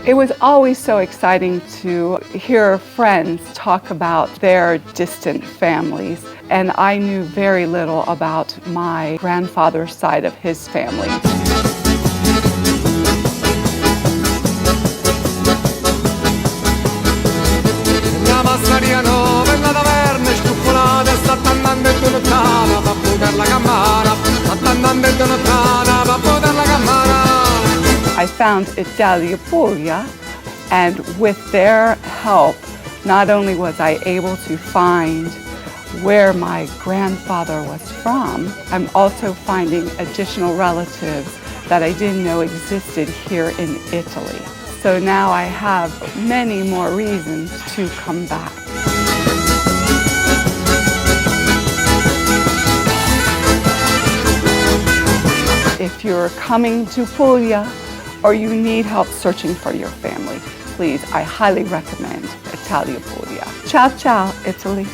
It was always so exciting to hear friends talk about their distant families, and I knew very little about my grandfather's side of his family. I found Italea Puglia, and with their help, not only was I able to find where my grandfather was from, I'm also finding additional relatives that I didn't know existed here in Italy. So now I have many more reasons to come back. If you're coming to Puglia or you need help searching for your family, please, I highly recommend Italea Puglia. Ciao, ciao, Italy.